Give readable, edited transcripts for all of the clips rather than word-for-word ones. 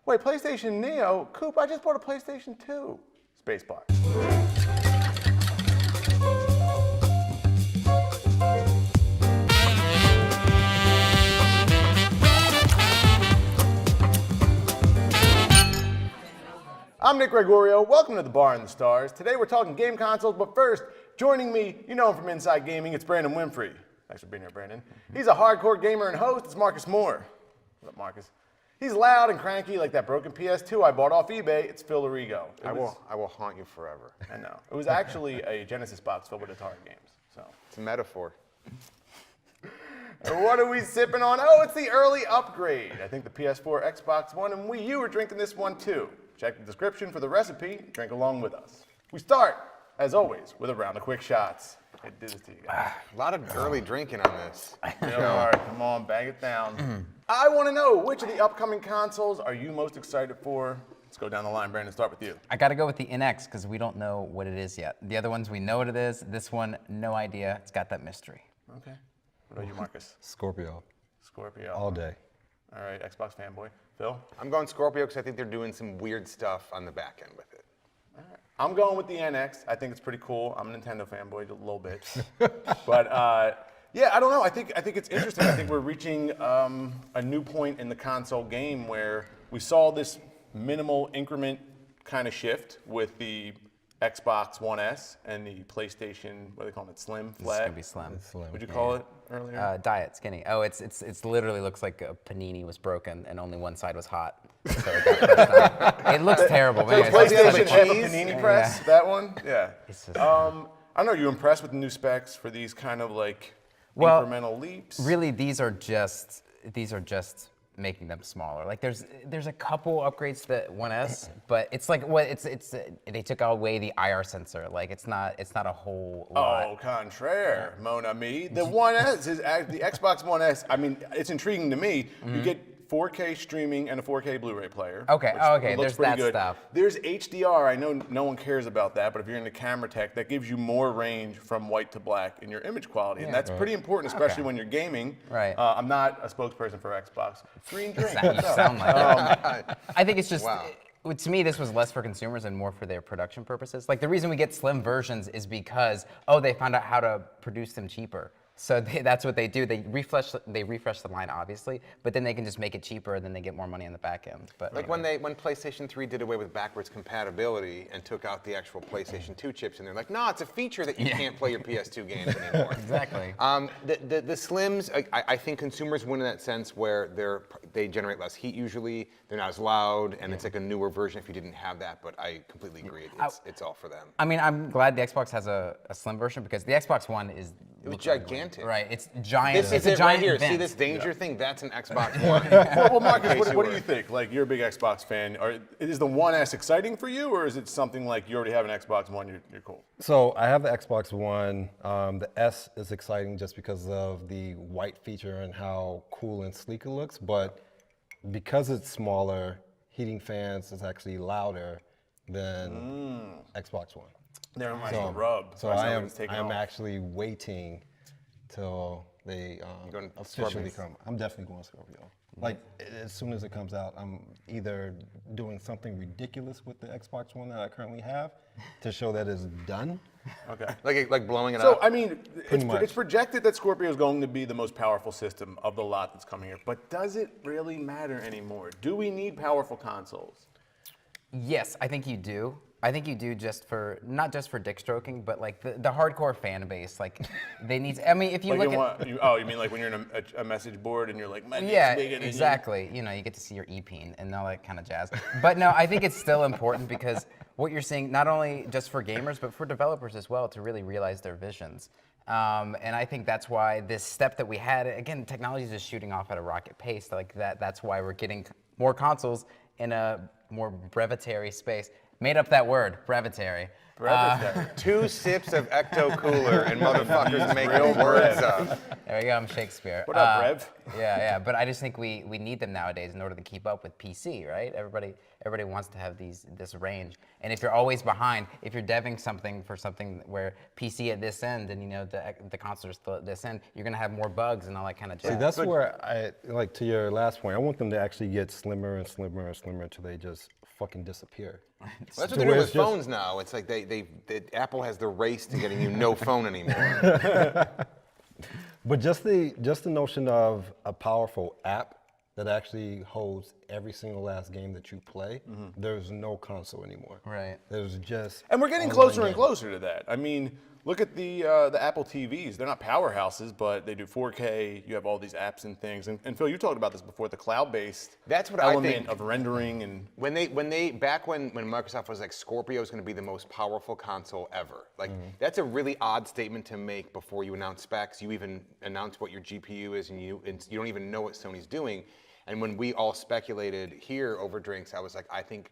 Wait, PlayStation Neo? Coop, I just bought a PlayStation 2. Spacebar. I'm Nick Gregorio. Welcome to the Bar and the Stars. Today we're talking game consoles, but first, joining me, you know him from Inside Gaming, it's Brandon Winfrey. Thanks for being here, Brandon. He's a hardcore gamer and host. It's Marcus Moore. What up, Marcus? He's loud and cranky like that broken PS2 I bought off eBay. It's Phil Lorigo. I will haunt you forever. I know. It was actually a Genesis box filled with Atari games. So it's a metaphor. And what are we sipping on? Oh, it's the early upgrade. I think the PS4, Xbox One, and Wii U are drinking this one too. Check the description for the recipe. Drink along with us. We start, as always, with a round of quick shots. I did this to you guys. A lot of early drinking on this. Come on, bang it down. I want to know, which of the upcoming consoles are you most excited for? Let's go down the line. Brandon, start with you. I got to go with the NX because we don't know what it is yet. The other ones, we know what it is. This one, no idea. It's got that mystery. Okay. What about you, Marcus? Scorpio. Scorpio. All day. All right, Xbox fanboy. Phil? I'm going Scorpio because I think they're doing some weird stuff on the back end with it. All right. I'm going with the NX. I think it's pretty cool. I'm a Nintendo fanboy a little bit. But yeah, I don't know. I think it's interesting. I think we're reaching a new point in the console game where we saw this minimal increment kind of shift with the Xbox One S and the PlayStation, what do they call it, Slim, It's Flat? going to be slim. What'd you call it earlier? Diet, skinny. Oh, it's literally looks like a panini was broken and only one side was hot. So it got pressed on. It looks terrible, So man. It's like PlayStation cheese. have a panini press, that one? Yeah. It's just- I don't know, you impressed with the new specs for these kind of like incremental leaps? Really, these are just making them smaller. Like there's a couple upgrades to the 1S, but it's like they took away the IR sensor. Like it's not a whole lot. Oh, contraire, mon ami. The 1S the Xbox One S. I mean, it's intriguing to me. You get 4K streaming and a 4K Blu-ray player. Okay, which looks there's pretty that good. stuff. There's HDR. I know no one cares about that, but if you're into camera tech, that gives you more range from white to black in your image quality, and that's pretty important, especially when you're gaming. Right. I'm not a spokesperson for Xbox. Green drink. You sound like it. I think it's just. Wow. To me, this was less for consumers and more for their production purposes. Like the reason we get slim versions is because they found out how to produce them cheaper. So that's what they do. They refresh the line, obviously, but then they can just make it cheaper, and then they get more money on the back end. But Like when PlayStation 3 did away with backwards compatibility and took out the actual PlayStation 2 chips, and they're like, no, it's a feature that you can't play your PS2 games anymore. Exactly. The Slims, I think consumers win in that sense where they generate less heat usually, they're not as loud, and it's like a newer version if you didn't have that, but I completely agree. It's all for them. I mean, I'm glad the Xbox has a slim version because the Xbox One is It was gigantic. right. It's giant. This it's is a it giant right here. event. See this danger thing? That's an Xbox One. Well, Marcus, In case what do were- you think? Like, you're a big Xbox fan. Is the 1S exciting for you, or is it something like you already have an Xbox One, you're cool? So I have the Xbox One. The S is exciting just because of the white feature and how cool and sleek it looks. But because it's smaller, heating fans is actually louder than Xbox One. There might be a rub. So I am actually waiting till they going officially Scorpions? come. I'm definitely going Scorpio. Like as soon as it comes out, I'm either doing something ridiculous with the Xbox One that I currently have to show that it's done. Okay. Like blowing it So, up. I mean, much. it's projected that Scorpio is going to be the most powerful system of the lot that's coming here. But does it really matter anymore? Do we need powerful consoles? Yes, I think you do. I think you do not just for dick stroking, but like the hardcore fan base, like they need. I mean, if you Like look at you mean like when you're in a message board and you're like, my dick's yeah, bigger than you. exactly. You know, you get to see your e-peen and all that kind of jazz. But no, I think it's still important because what you're seeing, not only just for gamers, but for developers as well, to really realize their visions. And I think that's why this step that we had, again, technology is just shooting off at a rocket pace. Like that's why we're getting more consoles in a more brevetary space. Made up that word, brevetary. Brevetary. 2 sips of Ecto Cooler and motherfuckers make real words bread. up. There we go, I'm Shakespeare. What up, Brev? Yeah, but I just think we need them nowadays in order to keep up with PC, right? Everybody wants to have this range. And if you're always behind, if you're deving something for something where PC at this end and the console is still at this end, you're gonna have more bugs and all that kind of jazz. See, that's where I like to your last point. I want them to actually get slimmer and slimmer and slimmer until they just fucking disappear. Well, that's what they're doing with phones now. It's like Apple has the race to getting you no phone anymore. But just the notion of a powerful app that actually holds every single last game that you play, there's no console anymore. Right. There's just And we're getting online closer and gaming. closer to that. I mean, look at the Apple TVs. They're not powerhouses, but they do 4K. You have all these apps and things. And Phil, you talked about this before, the cloud-based That's what I element think. of rendering and When Microsoft was like, Scorpio is going to be the most powerful console ever. Like that's a really odd statement to make before you announce specs. You even announce what your GPU is, and you don't even know what Sony's doing. And when we all speculated here over drinks, I was like, I think,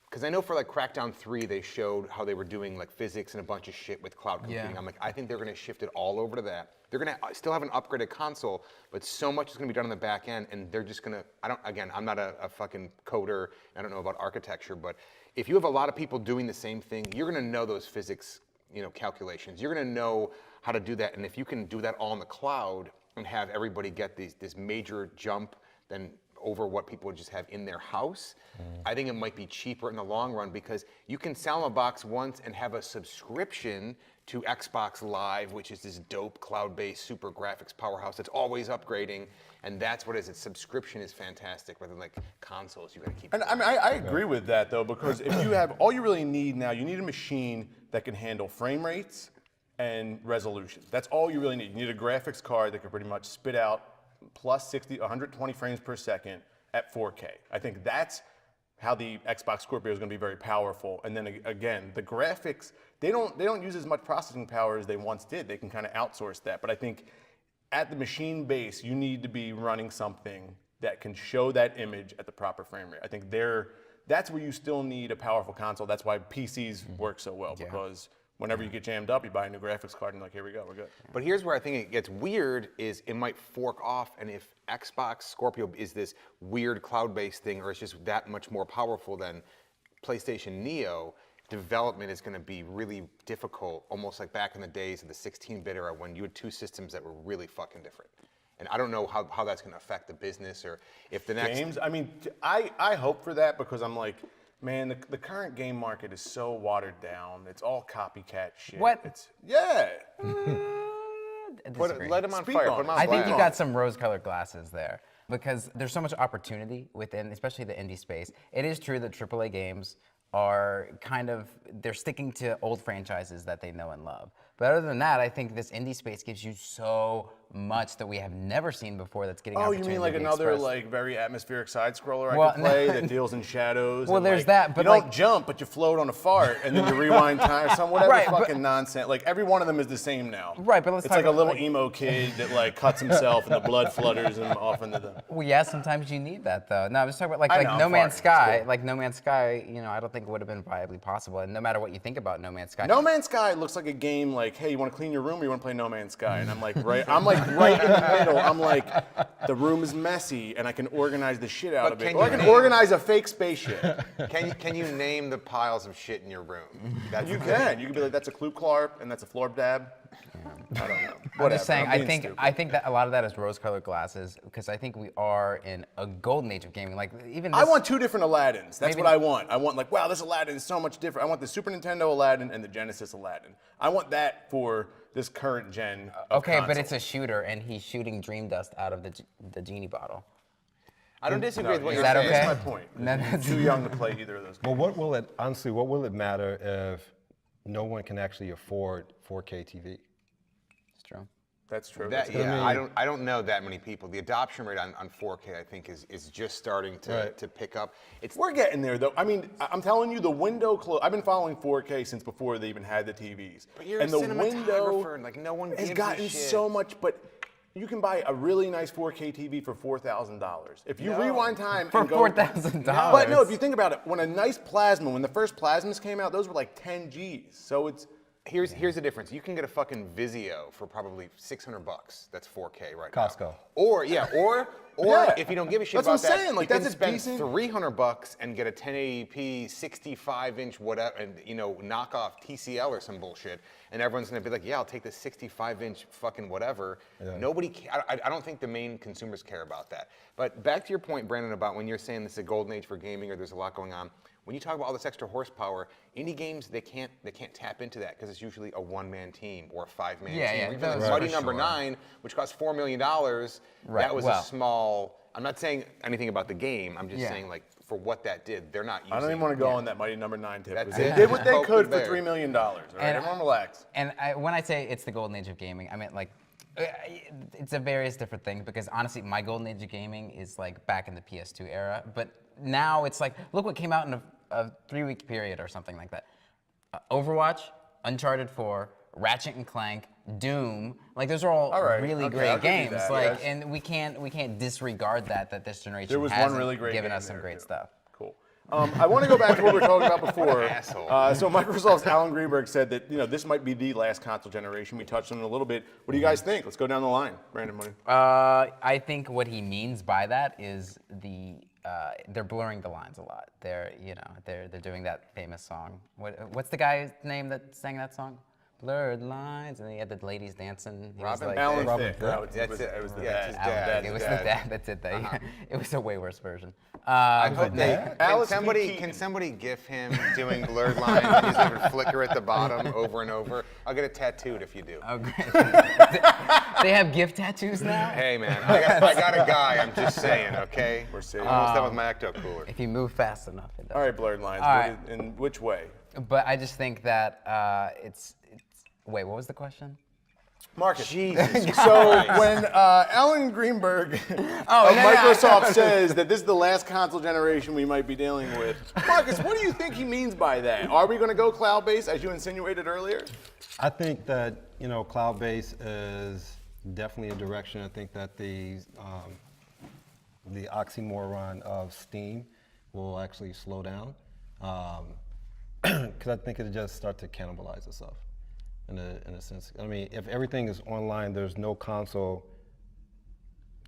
because I know for like Crackdown 3, they showed how they were doing like physics and a bunch of shit with cloud computing. Yeah. I'm like, I think they're going to shift it all over to that. They're going to still have an upgraded console, but so much is going to be done on the back end, and they're just going to, I'm not a fucking coder, I don't know about architecture, but if you have a lot of people doing the same thing, you're going to know those physics, calculations. You're going to know how to do that, and if you can do that all in the cloud and have everybody get this major jump, then over what people would just have in their house, I think it might be cheaper in the long run because you can sell them a box once and have a subscription to Xbox Live, which is this dope cloud-based super graphics powerhouse that's always upgrading, and that's what it is. Its subscription is fantastic, rather than like consoles you gotta keep. And I mean, I agree with that though, because if you have, all you really need now, you need a machine that can handle frame rates and resolution. That's all you really need. You need a graphics card that can pretty much spit out plus 120 frames per second at 4K. I think that's how the Xbox Scorpio is going to be very powerful. And then again, the graphics, they don't use as much processing power as they once did. They can kind of outsource that. But I think at the machine base, you need to be running something that can show that image at the proper frame rate. I think that's where you still need a powerful console. That's why PCs work so well, because whenever you get jammed up, you buy a new graphics card and like, here we go, we're good. But here's where I think it gets weird is it might fork off, and if Xbox Scorpio is this weird cloud-based thing, or it's just that much more powerful than PlayStation Neo, development is going to be really difficult, almost like back in the days of the 16-bit era when you had 2 systems that were really fucking different. And I don't know how that's going to affect the business, or if the next Games, I mean, I hope for that because I'm like, man, the current game market is so watered down. It's all copycat shit. What? Yeah. Let him on Speak fire. on Put him it. on I think blast. you got some rose-colored glasses there because there's so much opportunity within, especially the indie space. It is true that AAA games are they're sticking to old franchises that they know and love. But other than that, I think this indie space gives you so much that we have never seen before that's getting Oh, you opportunity mean like to be another expressed. like very atmospheric side scroller I Well, could play that deals in shadows? Well, and, there's like, that, but you don't like- jump, but you float on a fart, and then you rewind time, some whatever Right, but- fucking nonsense. Like every one of them is the same now. Right, but let's it's talk like a about, little like- emo kid that like cuts himself, and the blood flutters him off into the. Well, yeah, sometimes you need that though. No, I'm just talking about I know, No I'm Man's farting. Sky. It's cool. Like No Man's Sky, I don't think would have been viably possible. And no matter what you think about No Man's Sky, No Man's Sky looks like a game like, hey, you want to clean your room or you want to play No Man's Sky? And I'm like right in the middle. I'm like, the room is messy and I can organize the shit out But of it. can Or I you can name- organize a fake spaceship. Can you name the piles of shit in your room? That's You the thing. can. You can be like, that's a Kloop Klarp and that's a Florb Dab. I don't know. I'm Whatever. just saying. I'm being stupid. I think that a lot of that is rose-colored glasses because I think we are in a golden age of gaming. Like even I this- want 2 different Aladdins. That's Maybe- what I want. I want like, wow, this Aladdin is so much different. I want the Super Nintendo Aladdin and the Genesis Aladdin. I want that for this current gen of Okay, but console. it's a shooter, and he's shooting dream dust out of the genie bottle. I don't disagree with what Is you're that saying. okay? That's my point. No, You're that's- too young to play either of those games. But what will it matter if no one can actually afford 4K TV? It's true. That's true. That, That's yeah, mean- I don't know that many people. The adoption rate on 4K, I think, is just starting to pick up. We're getting there, though. I mean, I'm telling you, the window close. I've been following 4K since before they even had the TVs. But you're and a the window cinematographer, and like no one has gives a gotten shit. so much. But you can buy a really nice 4K TV for $4,000. If you rewind time For and go $4,000. But no, if you think about it, when the first plasmas came out, those were like 10 Gs. So it's Here's the difference. You can get a fucking Vizio for probably $600. That's 4K right now. Costco. Or Yeah. if you don't give a shit That's about what I'm that, saying, like, you can that's a spend decent- $300 and get a 1080p 65-inch whatever, and knock off TCL or some bullshit, and everyone's gonna be like, yeah, I'll take this 65-inch fucking whatever. I don't think the main consumers care about that. But back to your point, Brandon, about when you're saying this is a golden age for gaming or there's a lot going on. When you talk about all this extra horsepower, indie games they can't tap into that because it's usually a one-man team or a five-man team. Yeah, Even those like Mighty for Number sure. 9, which cost $4 million, that was a small. I'm not saying anything about the game. I'm just saying like for what that did, they're not using. I don't even want to go on that Mighty Number 9 tip. That's They it. did what they Poke could was for there. $3 million. All right, everyone relax. And when I say it's the golden age of gaming, I mean like it's a various different things because honestly, my golden age of gaming is like back in the PS2 era. But now it's like, look what came out in a 3-week period or something like that. Overwatch, Uncharted 4, Ratchet and Clank, Doom. Like those are all right, really okay, great I'll give you games. that, Like, yes. and we can't disregard that this generation There was hasn't one really great given game us some there, great too. stuff. Cool. I want to go back to what we were talking about before. Asshole. So Microsoft's Alan Greenberg said that this might be the last console generation. We touched on it a little bit. What do you guys think? Let's go down the line. Brandon, money. I think what he means by that is they're blurring the lines a lot. They're doing that famous song. What's the guy's name that sang that song? Blurred lines, and he had the ladies dancing. He was Robin like, Alan Robin Thicke. Thicke. No, That's it. It was the Yeah, dad. it's his Alan dad. Thicke. It was the Dad. dad. That's it. It was a way worse version. I hope dad? can somebody gif him doing blurred lines and he's having a flicker at the bottom over and over? I'll get it tattooed if you do. Oh, great. They have gift tattoos now? Hey man, I got a guy. I'm just saying, okay? We're seeing. I'm almost done with my ecto cooler. If you move fast enough, it does. All right, blurred lines. All right. In which way? But I just think that it's. Wait, what was the question? Marcus. Jesus So Christ. when Alan Greenberg of Microsoft says that this is the last console generation we might be dealing with, Marcus, what do you think he means by that? Are we going to go cloud-based, as you insinuated earlier? I think that cloud-based is definitely a direction. I think that the oxymoron of Steam will actually slow down because I think it'll just start to cannibalize itself in a sense. I mean, if everything is online, there's no console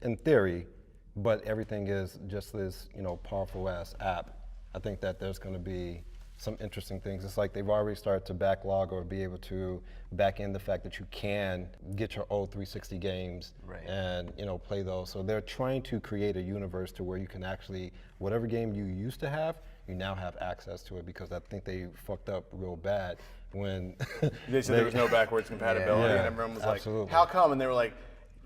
in theory, but everything is just this powerful ass app. I think that there's going to be some interesting things. It's like they've already started to backlog or be able to back in the fact that you can get your old 360 games and play those. So they're trying to create a universe to where you can actually, whatever game you used to have, you now have access to it, because I think they fucked up real bad when They said there was no backwards compatibility, Yeah, and everyone was absolutely. like, how come? And they were like,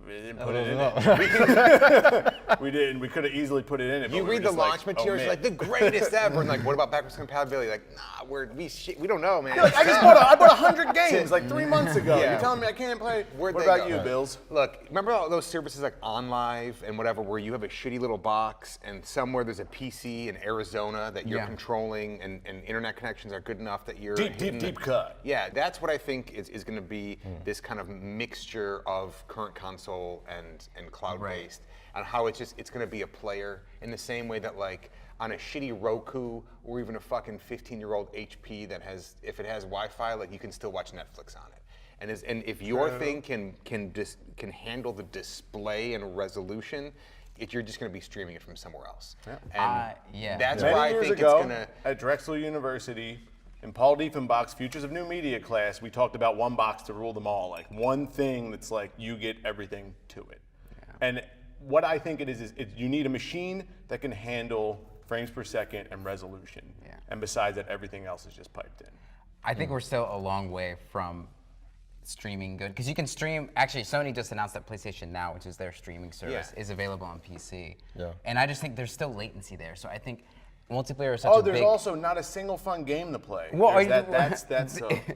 we didn't put it in don't it. We didn't. We could have easily put it in it. You but we read were the just launch like, materials, oh, like the greatest ever, and like, what about backwards compatibility? Like, nah, we don't know, man. Like, I bought 100 games like 3 months ago. Yeah. You're telling me I can't play? Where'd What they about go? you, Bills? Look, remember all those services like OnLive and whatever, where you have a shitty little box and somewhere there's a PC in Arizona that you're controlling, and internet connections are good enough that you're Deep cut. Yeah, that's what I think is going to be this kind of mixture of current console and cloud-based, and how it's going to be a player in the same way that like on a shitty Roku or even a fucking 15-year-old HP that has, if it has Wi-Fi, like you can still watch Netflix on it. And if your thing can handle the display and resolution, you're just going to be streaming it from somewhere else. And that's Many why I years think ago, it's going to. at Drexel University, in Paul Diefenbach's Futures of New Media class, we talked about one box to rule them all. Like one thing that's like you get everything to it. And what I think it is you need a machine that can handle frames per second and resolution. And besides that, everything else is just piped in. I think we're still a long way from streaming good, because you can stream. Actually, Sony just announced that PlayStation Now, which is their streaming service, is available on PC. And I just think there's still latency there. So I think multiplayer is such a big. Oh, there's also not a single fun game to play. Well, That's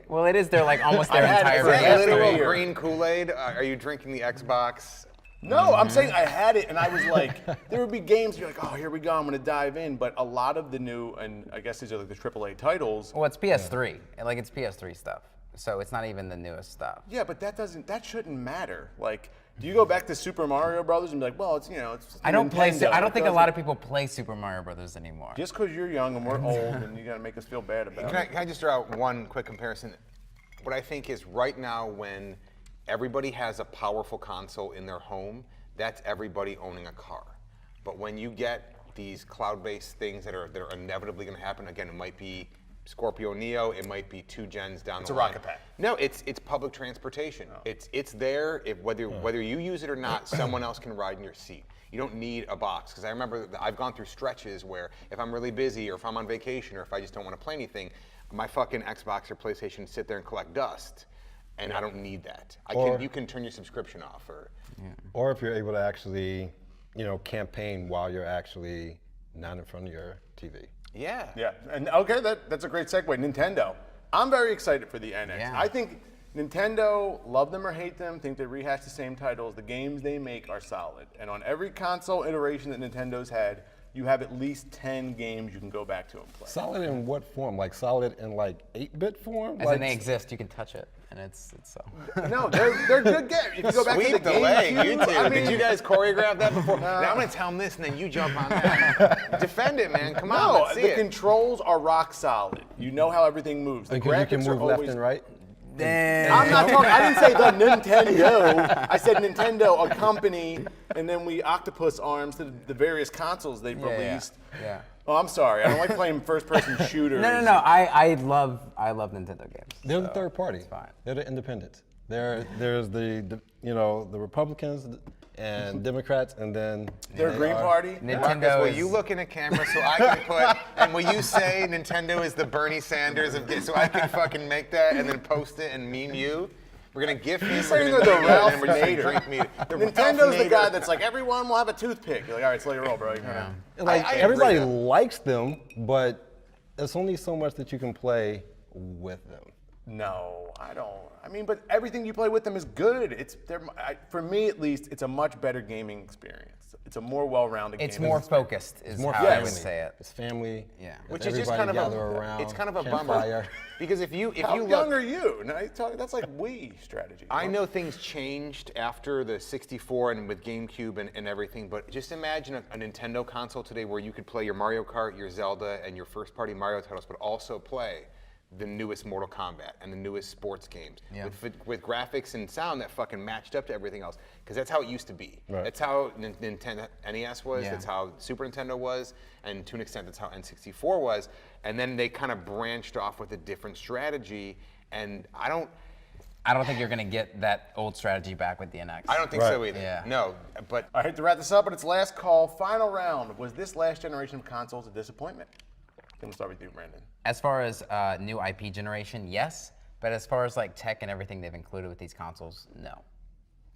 well, it is. They're like almost their I had it entire for base. years. Literal Year. green Kool-Aid. Are you drinking the Xbox? No, I'm saying I had it, and I was like, there would be games you're like, oh, here we go, I'm gonna dive in. But a lot of the new, and I guess these are like the AAA titles. Well, it's PS3. Like it's PS3 stuff. So it's not even the newest stuff. Yeah, but that shouldn't matter. Like Do you go back to Super Mario Brothers and be like, well, it's it's I don't play. Nintendo. I don't think a It lot of people play Super Mario Brothers anymore. just because you're young and we're old, and you gotta make us feel bad about it. Can I just throw out one quick comparison? What I think is right now when everybody has a powerful console in their home, that's everybody owning a car. But when you get these cloud-based things that are inevitably going to happen, again, it might be Scorpio Neo, it might be 2 gens down the line. It's a rocket pack. No, it's public transportation. It's there. Whether you use it or not, someone else can ride in your seat. You don't need a box. Because I remember I've gone through stretches where if I'm really busy or if I'm on vacation or if I just don't want to play anything, my fucking Xbox or PlayStation sit there and collect dust. And I don't need that. You can turn your subscription off. Or if you're able to actually, campaign while you're actually not in front of your TV. Yeah. Yeah, and okay, that's a great segue. Nintendo. I'm very excited for the NX. Yeah. I think Nintendo, love them or hate them, think they rehash the same titles. The games they make are solid. And on every console iteration that Nintendo's had, you have at least 10 games you can go back to and play. Solid in what form? Like solid in 8-bit form? As in they exist, you can touch it, and it's so. No, they're good games. If you go back to Sweet the delay, GameCube, you two. I mean, Did you guys choreograph that before? Now I'm gonna tell them this, and then you jump on that. Defend it, man. Come on, no, let's see the it. controls are rock solid. You know how everything moves. The Because you can graphics move are left always. and right? I'm not talking. I didn't say the Nintendo. I said Nintendo, a company, and then we octopus arms to the various consoles they've released. Yeah. Oh, I'm sorry. I don't like playing first-person shooters. No. I love Nintendo games. They're the third party. It's fine. They're the independents. There's the Republicans and Democrats, and then They're Green Party. Nintendo Will is. you look in a camera so I can put, and will you say Nintendo is the Bernie Sanders of so I can fucking make that and then post it and meme you? We're gonna gift you. saying We're they're gonna the meme you, and then we're Ralph just gonna Nader. drink meat. The Nintendo's the Ralph guy Nader. that's like, everyone will have a toothpick. You're like, all right, slow your roll, bro. I everybody agree. likes them, but there's only so much that you can play with them. No, I don't. I mean, but everything you play with them is good. For me at least, it's a much better gaming experience. It's a more well-rounded. It's gaming more experience. focused, is More how I family. would say it. It's family. Yeah. Which is just everybody kind of gather a, around. it's kind of a campfire. bummer. Because if you How look, young are you? No, that's like Wii strategy. I know things changed after the 64 and with GameCube and everything, but just imagine a Nintendo console today where you could play your Mario Kart, your Zelda, and your first-party Mario titles, but also play the newest Mortal Kombat and the newest sports games with graphics and sound that fucking matched up to everything else. Because that's how it used to be. Right. That's how Nintendo NES was. Yeah. That's how Super Nintendo was, and to an extent, that's how N64 was. And then they kind of branched off with a different strategy. And I don't think you're gonna get that old strategy back with the NX. I don't think so either. Yeah. No, but I hate to wrap this up, but it's last call, final round. Was this last generation of consoles a disappointment? I'm gonna start with you, Brandon. As far as new IP generation, yes. But as far as tech and everything they've included with these consoles, no.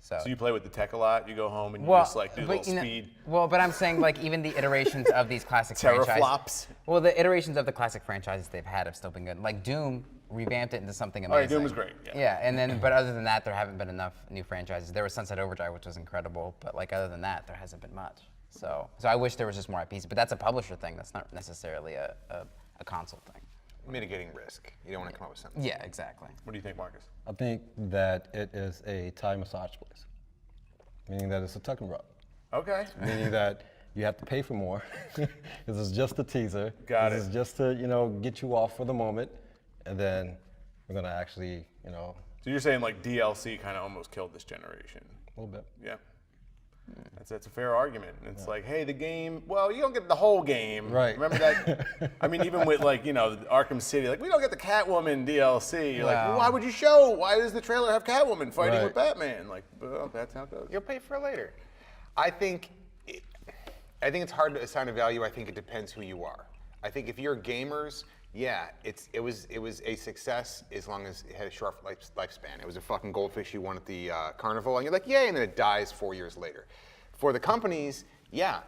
So you play with the tech a lot. You go home and you well, just do a but, little you know, speed. well, but I'm saying even the iterations of these classic franchises. Teraflops. Well, the iterations of the classic franchises they've had have still been good. Like Doom revamped it into something amazing. Oh, yeah, Doom was great, yeah. Yeah, and then but other than that, there haven't been enough new franchises. There was Sunset Overdrive, which was incredible, but other than that, there hasn't been much. So I wish there was just more IPs, but that's a publisher thing. That's not necessarily a console thing. mitigating risk. You don't want to come up with something. Yeah, exactly. What do you think, Marcus? I think that it is a Thai massage place, meaning that it's a tuck and rub, Okay. meaning that you have to pay for more. This is just a teaser. Got This it. is just to get you off for the moment, and then we're gonna actually So you're saying like DLC kind of almost killed this generation? a little bit. Yeah. That's a fair argument. It's like, hey, the game, well, you don't get the whole game. Right. Remember that? I mean, even with Arkham City, we don't get the Catwoman DLC. You're like, well, why would you show? Why does the trailer have Catwoman fighting Right. with Batman? Like, well, that's how it goes. You'll pay for it later. I think it's hard to assign a value. I think it depends who you are. I think if you're gamers, yeah, it was a success as long as it had a short lifespan. It was a fucking goldfish you won at the carnival, and you're like, yay, and then it dies 4 years later. For the companies, yeah,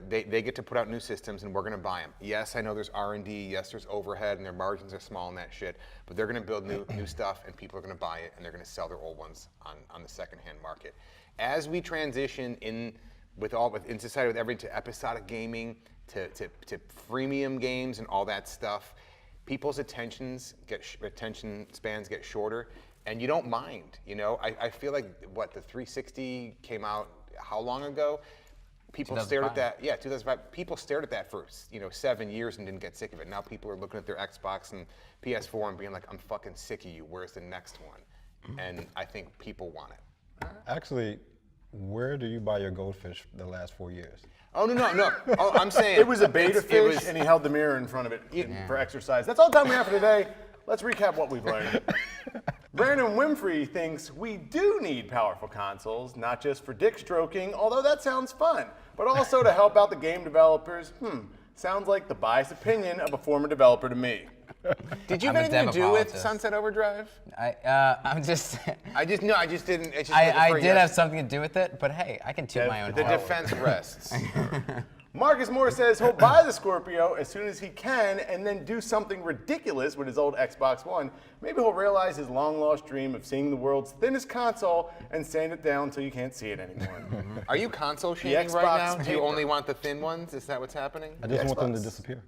they get to put out new systems, and we're gonna buy them. Yes, I know there's R&D. Yes, there's overhead, and their margins are small and that shit. But they're gonna build new stuff, and people are gonna buy it, and they're gonna sell their old ones on the secondhand market. As we transition in society with everything to episodic gaming, to freemium games and all that stuff, people's attention spans get shorter, and you don't mind. You know, I feel like the 360 came out how long ago? People stared at 2005. that. Yeah, 2005. People stared at that for 7 years and didn't get sick of it. Now people are looking at their Xbox and PS4 and being like, I'm fucking sick of you. Where's the next one? And I think people want it. Actually, where do you buy your goldfish the last 4 years? Oh no. Oh, I'm saying It was a beta it fish, was- and he held the mirror in front of it for exercise. That's all the time we have for today. Let's recap what we've learned. Brandon Winfrey thinks we do need powerful consoles, not just for dick stroking, although that sounds fun, but also to help out the game developers. Sounds like the biased opinion of a former developer to me. Did you I'm have a anything to do with demopologist. Sunset Overdrive? I'm just. I just didn't. It's just I for did have something to do with it, but hey, I can toot my own The horn. defense rests. Marcus Moore says he'll buy the Scorpio as soon as he can and then do something ridiculous with his old Xbox One. Maybe he'll realize his long-lost dream of seeing the world's thinnest console and sand it down until you can't see it anymore. Are you console shaming Xbox right now? Do you paper. only want the thin ones? Is that what's happening? I just want them to Xbox. disappear.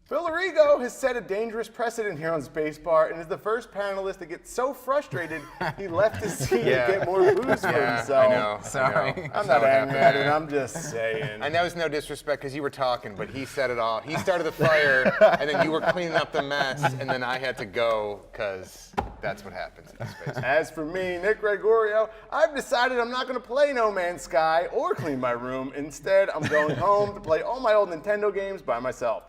Phil Arrigo has set a dangerous precedent here on Spacebar and is the first panelist to get so frustrated he left his seat to get more booze for himself. I know. Sorry. I know. I'm So not angry at happy. it, I'm just saying. I know it's no disrespect because you were talking, but he said it all. He started the fire, and then you were cleaning up the mess, and then I had to go because that's what happens in space. As for me, Nick Gregorio, I've decided I'm not going to play No Man's Sky or clean my room. Instead, I'm going home to play all my old Nintendo games by myself.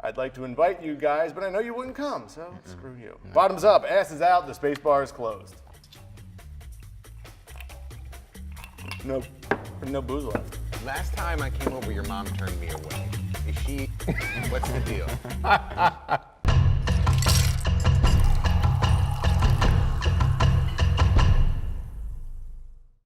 I'd like to invite you guys, but I know you wouldn't come, so screw you. Bottoms up, ass is out, the space bar is closed. No booze left. Last time I came over, your mom turned me away. Is she? What's the deal?